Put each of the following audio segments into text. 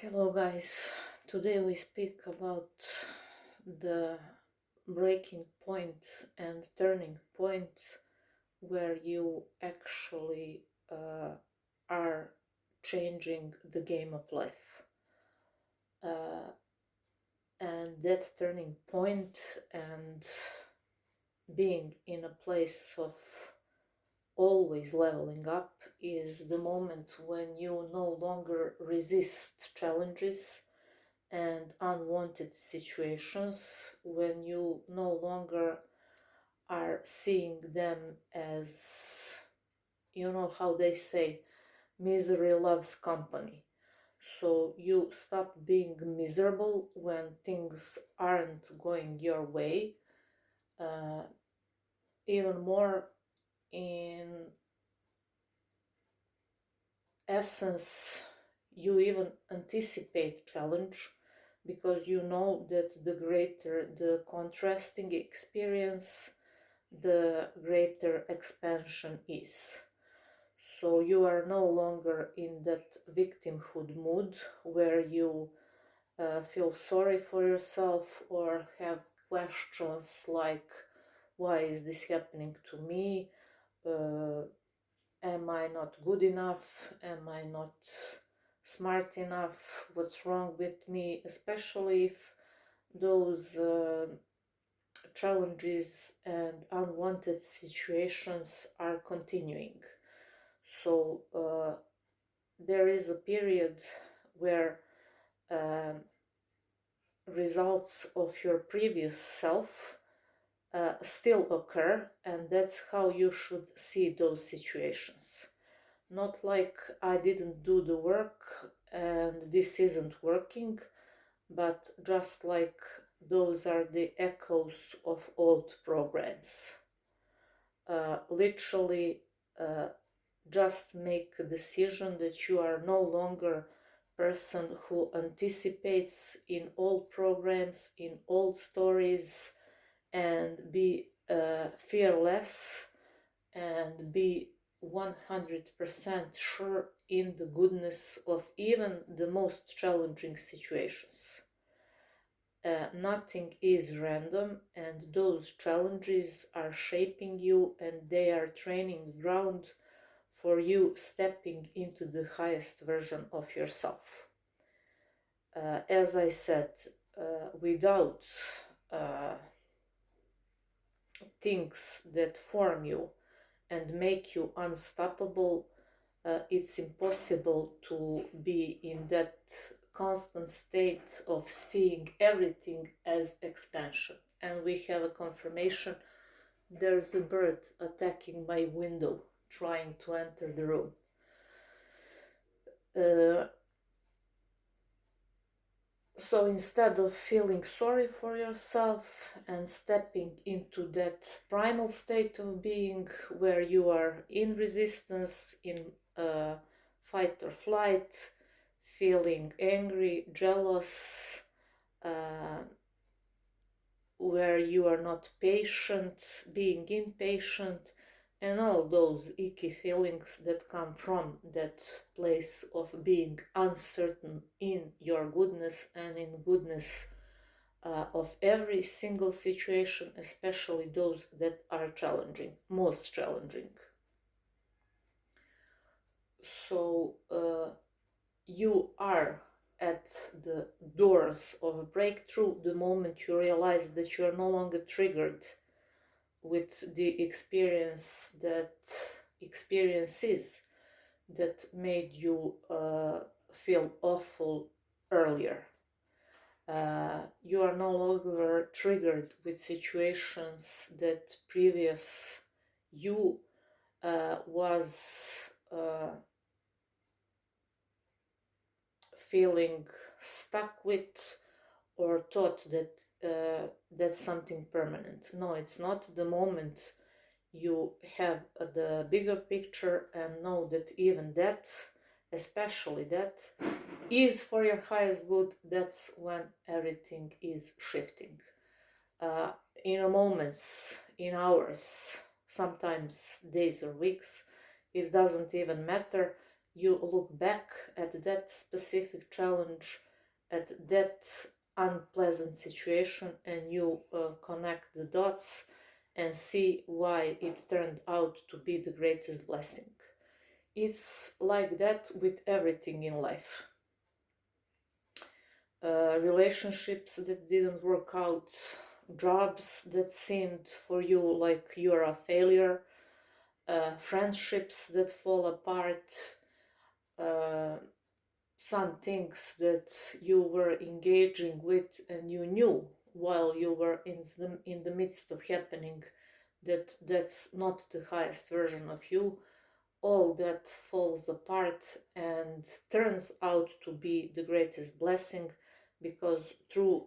Hello guys, today we speak about the breaking point and turning point where you actually are changing the game of life. And that turning point and being in a place of always leveling up is the moment when you no longer resist challenges and unwanted situations, when you no longer are seeing them as, you know how they say, misery loves company. So you stop being miserable when things aren't going your way. Even more, in essence, you even anticipate challenge because you know that the greater the contrasting experience, the greater expansion is. So you are no longer in that victimhood mood where you feel sorry for yourself or have questions like, why is this happening to me? Am I not good enough? Am I not smart enough? What's wrong with me? Especially if those challenges and unwanted situations are continuing. So there is a period where results of your previous self still occur, and that's how you should see those situations. Not like I didn't do the work and this isn't working, but just like those are the echoes of old programs. Literally, just make a decision that you are no longer person who anticipates in old programs, in old stories, and be fearless and be 100% sure in the goodness of even the most challenging situations. Nothing is random, and those challenges are shaping you and they are training ground for you stepping into the highest version of yourself. As I said, without things that form you and make you unstoppable, it's impossible to be in that constant state of seeing everything as expansion. And we have a confirmation. There's a bird attacking my window, trying to enter the room. So instead of feeling sorry for yourself and stepping into that primal state of being where you are in resistance, in fight or flight, feeling angry, jealous, where you are not patient, being impatient, and all those icky feelings that come from that place of being uncertain in your goodness and in goodness of every single situation, especially those that are challenging, most challenging. So you are at the doors of a breakthrough the moment you realize that you're no longer triggered with the experiences that made you feel awful earlier. You are no longer triggered with situations that previous you was feeling stuck with or thought that that's something permanent. No, it's not. The moment you have the bigger picture and know that even that, especially that, is for your highest good, that's when everything is shifting. In a moments, in hours, sometimes days or weeks, it doesn't even matter. you look back at that specific challenge, at that unpleasant situation, and you connect the dots and see why it turned out to be the greatest blessing. It's like that with everything in life. Relationships that didn't work out, jobs that seemed for you like you're a failure, friendships that fall apart, uh, some things that you were engaging with and you knew while you were in the midst of happening that that's not the highest version of you. All that falls apart and turns out to be the greatest blessing, because through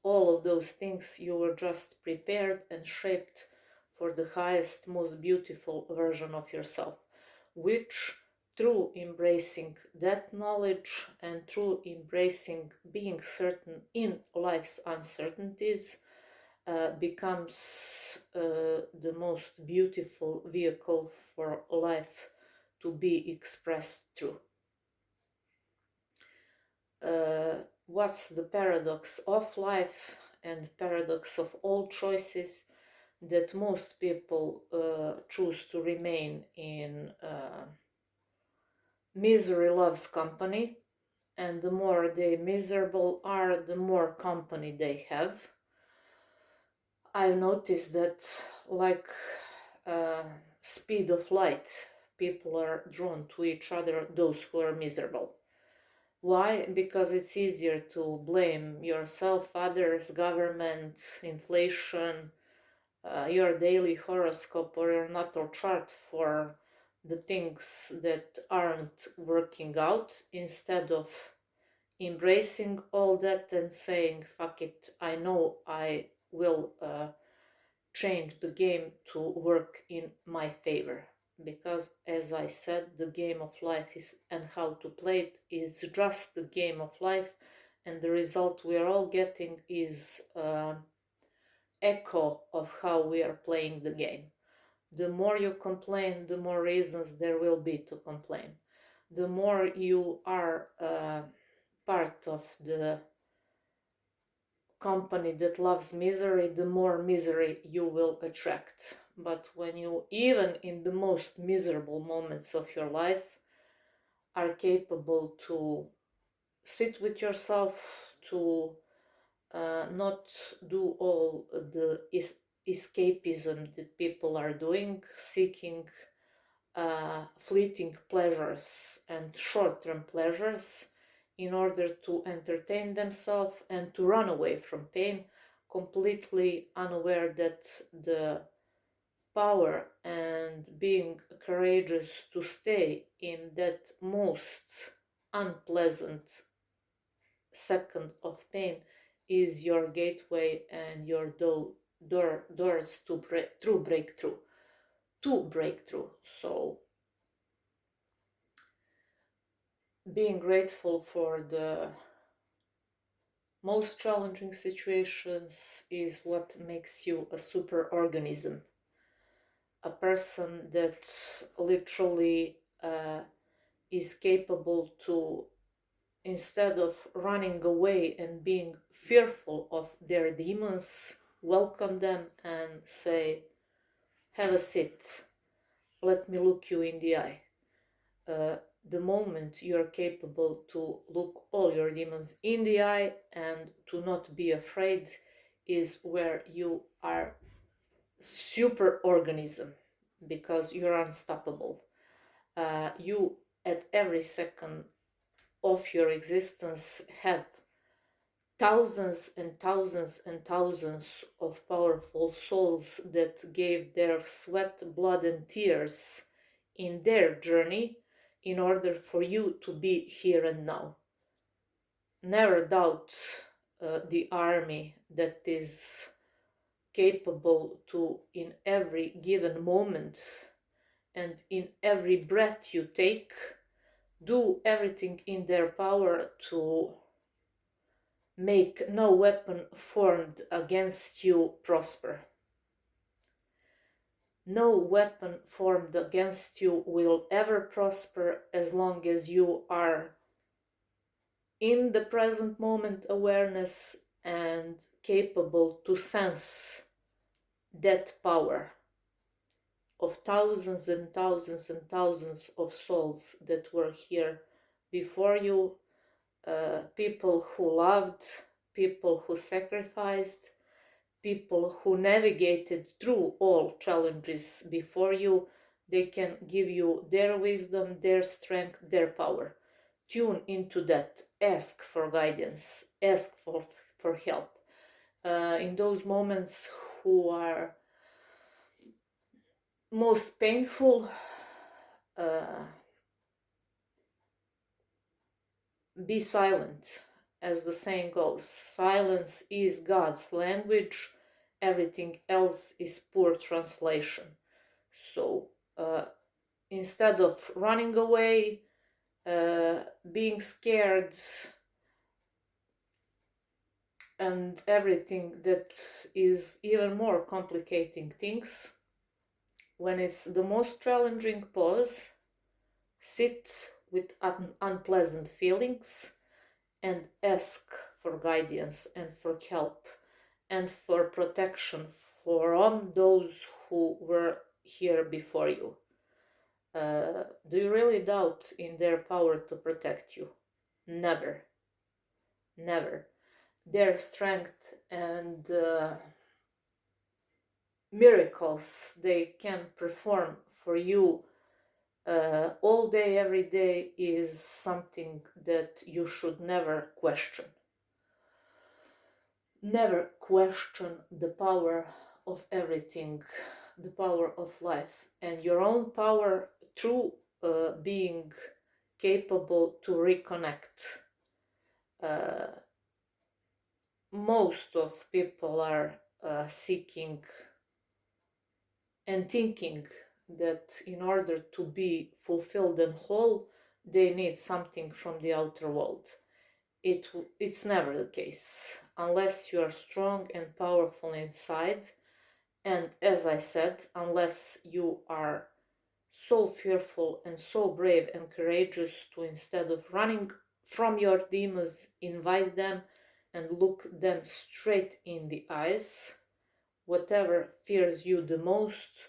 all of those things you were just prepared and shaped for the highest, most beautiful version of yourself, which through embracing that knowledge and through embracing being certain in life's uncertainties becomes the most beautiful vehicle for life to be expressed through. What's the paradox of life and paradox of all choices? That most people choose to remain in misery loves company, and the more they miserable are, the more company they have. I've noticed that, like speed of light, people are drawn to each other, those who are miserable. Why? Because it's easier to blame yourself, others, government, inflation, your daily horoscope or your natal chart for the things that aren't working out, instead of embracing all that and saying, fuck it, I know I will change the game to work in my favor. Because, as I said, the game of life is, and how to play it is just the game of life, and the result we are all getting is echo of how we are playing the game. The more you complain, the more reasons there will be to complain. The more you are part of the company that loves misery, the more misery you will attract. But when you, even in the most miserable moments of your life, are capable to sit with yourself, to not do all the escapism that people are doing, seeking fleeting pleasures and short-term pleasures in order to entertain themselves and to run away from pain, completely unaware that the power and being courageous to stay in that most unpleasant second of pain is your gateway and your doors to breakthrough. So being grateful for the most challenging situations is what makes you a super organism, a person that literally is capable to, instead of running away and being fearful of their demons, welcome them and say, have a seat, let me look you in the eye. The moment you're capable to look all your demons in the eye and to not be afraid is where you are super organism, because you're unstoppable. You at every second of your existence have thousands and thousands and thousands of powerful souls that gave their sweat, blood and tears in their journey in order for you to be here and now. Never doubt the army that is capable to, in every given moment and in every breath you take, do everything in their power to make no weapon formed against you prosper. No weapon formed against you will ever prosper as long as you are in the present moment awareness and capable to sense that power of thousands and thousands and thousands of souls that were here before you, people who loved, people who sacrificed, people who navigated through all challenges before you. They can give you their wisdom, their strength, their power. Tune into that. Ask for guidance. Ask for help. In those moments who are most painful, be silent, as the saying goes. Silence is God's language. Everything else is poor translation. So instead of running away, being scared, and everything that is even more complicating things, when it's the most challenging pause, sit with unpleasant feelings and ask for guidance and for help and for protection from those who were here before you. Do you really doubt in their power to protect you? Never. Never. Their strength and miracles they can perform for you all day, every day, is something that you should never question. Never question the power of everything, the power of life, and your own power through being capable to reconnect. Most of people are seeking and thinking that in order to be fulfilled and whole, they need something from the outer world. It's never the case unless you are strong and powerful inside, and as I said, unless you are so fearful and so brave and courageous to, instead of running from your demons, invite them and look them straight in the eyes. Whatever fears you the most,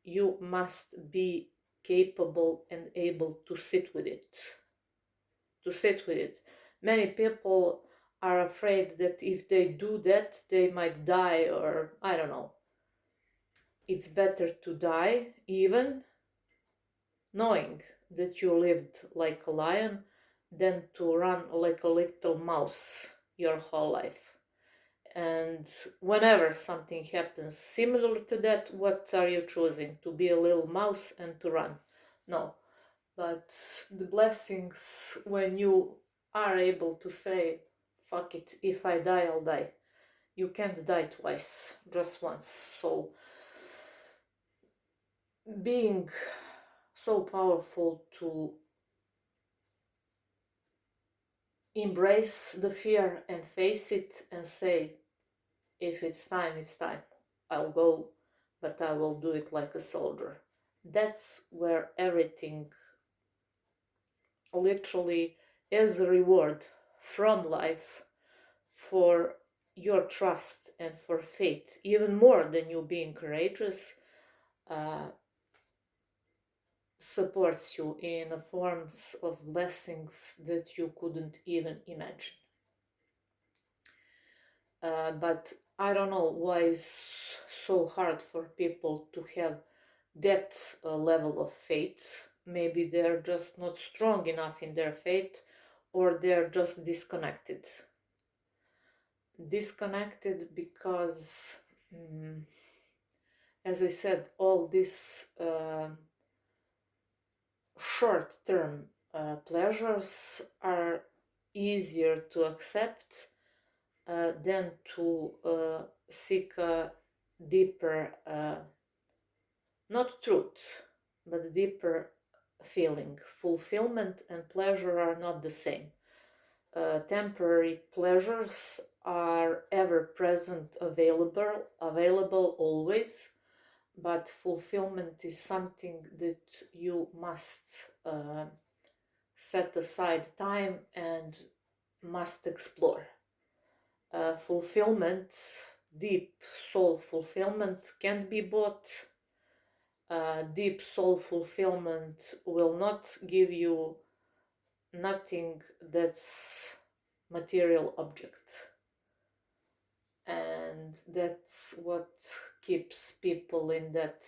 you must be capable and able to sit with it. To sit with it. Many people are afraid that if they do that, they might die, or I don't know. It's better to die even knowing that you lived like a lion than to run like a little mouse your whole life. And whenever something happens similar to that, what are you choosing? To be a little mouse and to run? No. But the blessings when you are able to say, fuck it, if I die, I'll die. You can't die twice, just once. So being so powerful to embrace the fear and face it and say, if it's time, it's time. I'll go, but I will do it like a soldier. That's where everything literally is a reward from life for your trust and for faith, even more than you being courageous, supports you in forms of blessings that you couldn't even imagine. But I don't know why it's so hard for people to have that level of faith. Maybe they're just not strong enough in their faith, or they're just disconnected. Disconnected because, as I said, all these short-term pleasures are easier to accept than to seek a deeper, not truth, but deeper feeling. Fulfillment and pleasure are not the same. Temporary pleasures are ever present, available always, but fulfillment is something that you must set aside time and must explore. Fulfillment, deep soul fulfillment, can't be bought. Deep soul fulfillment will not give you nothing that's material object. And that's what keeps people in that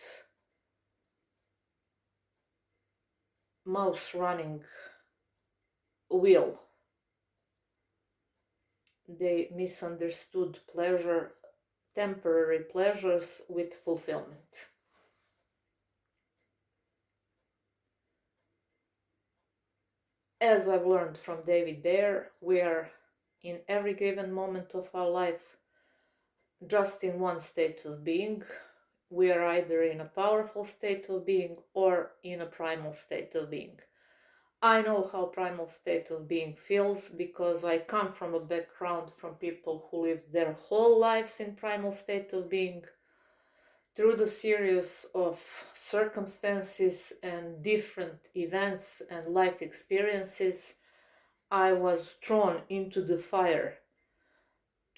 mouse running wheel. They misunderstood pleasure, temporary pleasures with fulfillment. As I've learned from David Bayer, we are in every given moment of our life just in one state of being. We are either in a powerful state of being or in a primal state of being. I know how primal state of being feels because I come from a background from people who lived their whole lives in primal state of being. Through the series of circumstances and different events and life experiences, I was thrown into the fire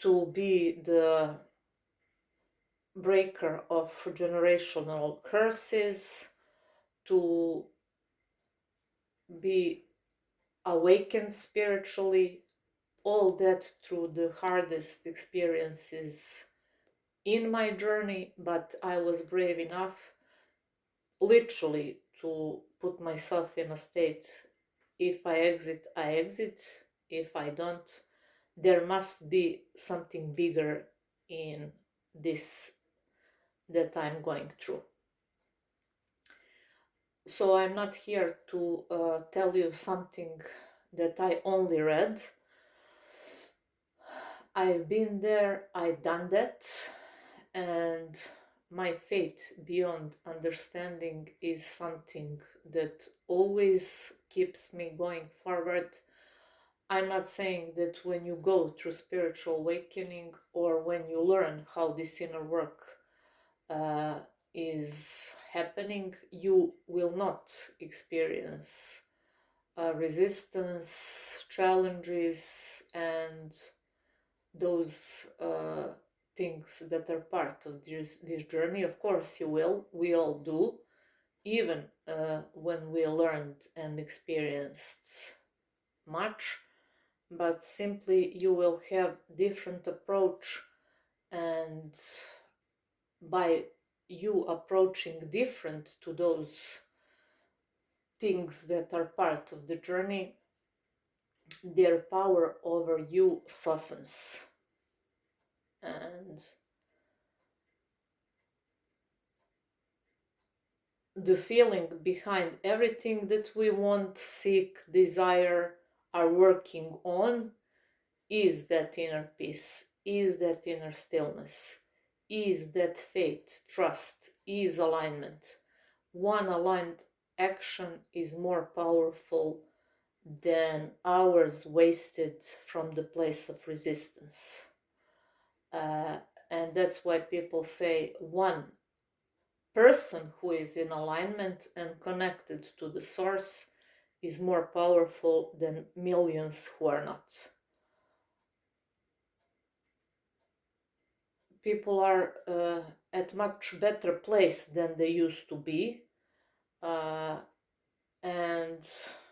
to be the breaker of generational curses, to be awakened spiritually, all that through the hardest experiences in my journey, but I was brave enough literally to put myself in a state, if I exit, I exit. If I don't, there must be something bigger in this that I'm going through. So I'm not here to tell you something that I only read. I've been there, I've done that, and my faith beyond understanding is something that always keeps me going forward. I'm not saying that when you go through spiritual awakening or when you learn how this inner work is happening, you will not experience resistance, challenges, and those things that are part of this journey. Of course you will, we all do, even when we learned and experienced much, but simply you will have different approach, and by you approaching different to those things that are part of the journey, their power over you softens. And the feeling behind everything that we want, seek, desire, are working on is that inner peace, is that inner stillness, is that faith, trust, is alignment. One aligned action is more powerful than hours wasted from the place of resistance. And that's why people say one person who is in alignment and connected to the source is more powerful than millions who are not. People are at much better place than they used to be, and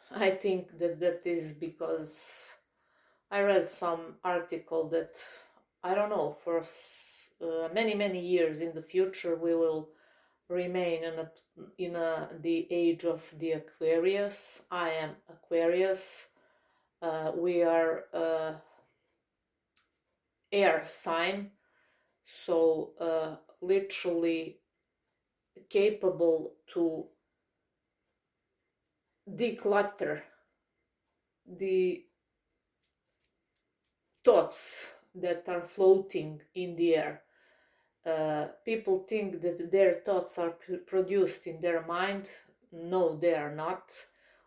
I think that is because I read some article that, I don't know, for many years in the future we will remain in the age of the Aquarius. I am Aquarius. We are air sign, so literally capable to declutter the thoughts that are floating in the air. People think that their thoughts are produced in their mind. No, they are not.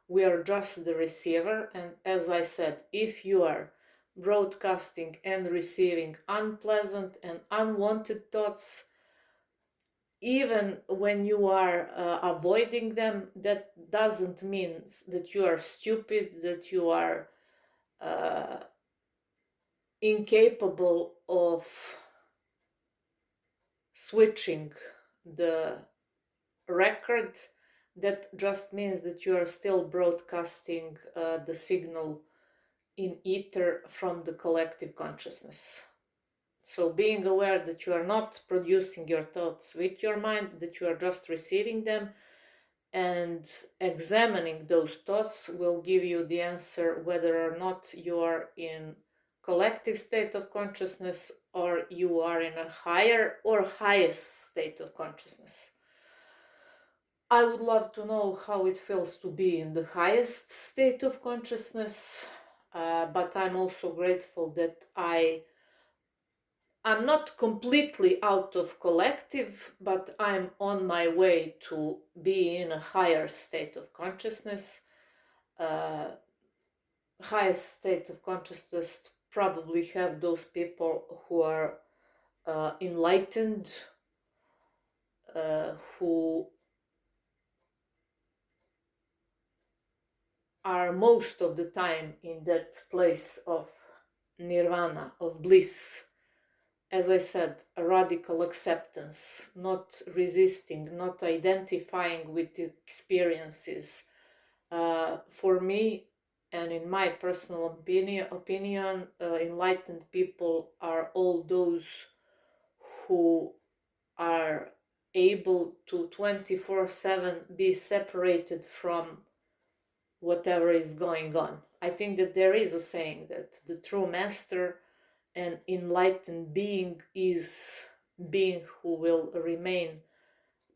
We are just the receiver, and as I said, if you are broadcasting and receiving unpleasant and unwanted thoughts, even when you are avoiding them, that doesn't mean that you are stupid, that you are incapable of switching the record. That just means that you are still broadcasting the signal in ether from the collective consciousness. So being aware that you are not producing your thoughts with your mind, that you are just receiving them, and examining those thoughts will give you the answer whether or not you are in collective state of consciousness or you are in a higher or highest state of consciousness. I would love to know how it feels to be in the highest state of consciousness, but I'm also grateful that I'm not completely out of collective, but I'm on my way to be in a higher state of consciousness. Highest state of consciousness probably have those people who are enlightened, who are most of the time in that place of nirvana, of bliss. As I said, a radical acceptance, not resisting, not identifying with the experiences. For me, and in my personal opinion, enlightened people are all those who are able to 24/7 be separated from whatever is going on. I think that there is a saying that the true master and enlightened being is being who will remain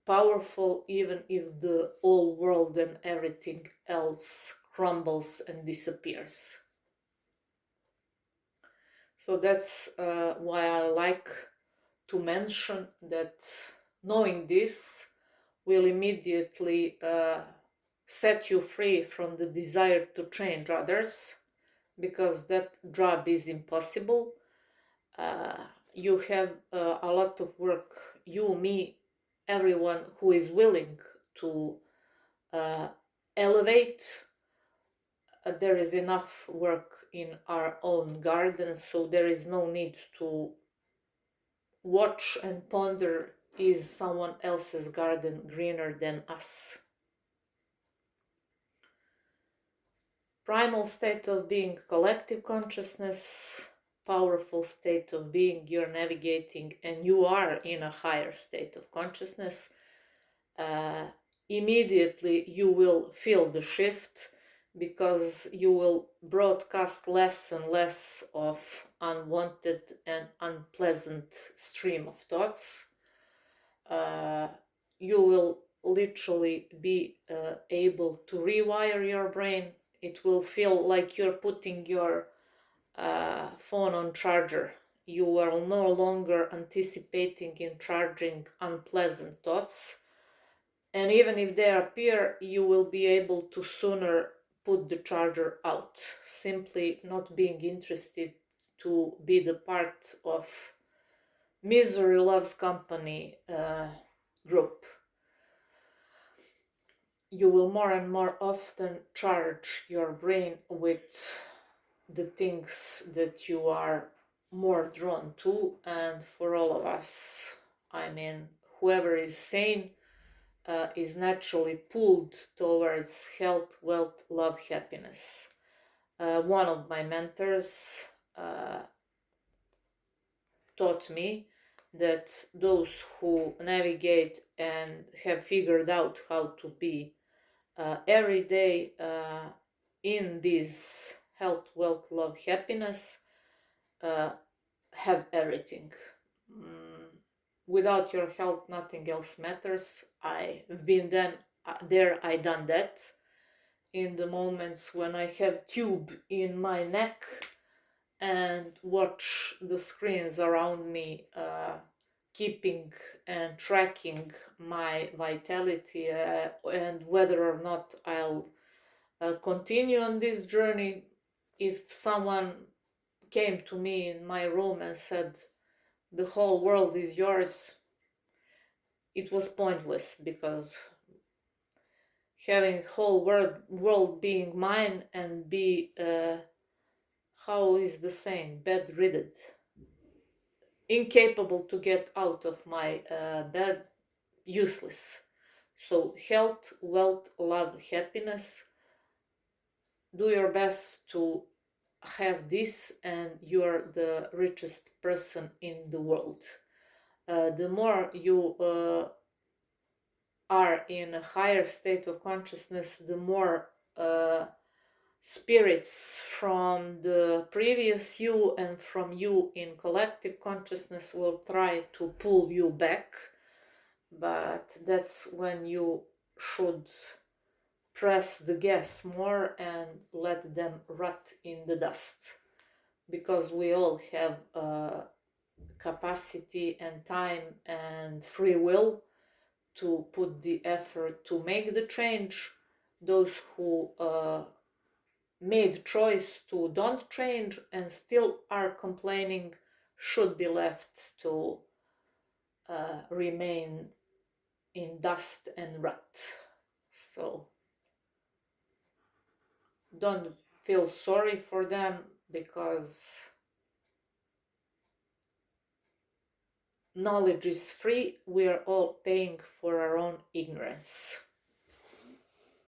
powerful even if the whole world and everything else crumbles and disappears. So that's why I like to mention that knowing this will immediately set you free from the desire to change others, because that job is impossible. You have a lot of work, you, me, everyone who is willing to elevate. There is enough work in our own garden, so there is no need to watch and ponder, is someone else's garden greener than us? Primal state of being, collective consciousness, powerful state of being, you're navigating and you are in a higher state of consciousness. Immediately you will feel the shift, because you will broadcast less and less of unwanted and unpleasant stream of thoughts. You will literally be able to rewire your brain. It will feel like you're putting your phone on charger. You are no longer anticipating in charging unpleasant thoughts. And even if they appear, you will be able to sooner put the charger out, simply not being interested to be the part of misery loves company group. You will more and more often charge your brain with the things that you are more drawn to. And for all of us, I mean, whoever is sane is naturally pulled towards health, wealth, love, happiness. One of my mentors taught me that those who navigate and have figured out how to be every day in this health, wealth, love, happiness have everything. Without your health, nothing else matters. I've been there, I done that. In the moments when I have tube in my neck and watch the screens around me keeping and tracking my vitality and whether or not I'll continue on this journey. If someone came to me in my room and said, the whole world is yours, it was pointless, because having whole world being mine and be how is the saying, bedridden, incapable to get out of my bed, useless. So health, wealth, love, happiness, do your best to have this and you're the richest person in the world. The more you are in a higher state of consciousness, the more spirits from the previous you and from you in collective consciousness will try to pull you back, but that's when you should press the gas more and let them rot in the dust, because we all have capacity and time and free will to put the effort to make the change. Those who made choice to don't change and still are complaining should be left to remain in dust and rot. So don't feel sorry for them, because knowledge is free. We are all paying for our own ignorance.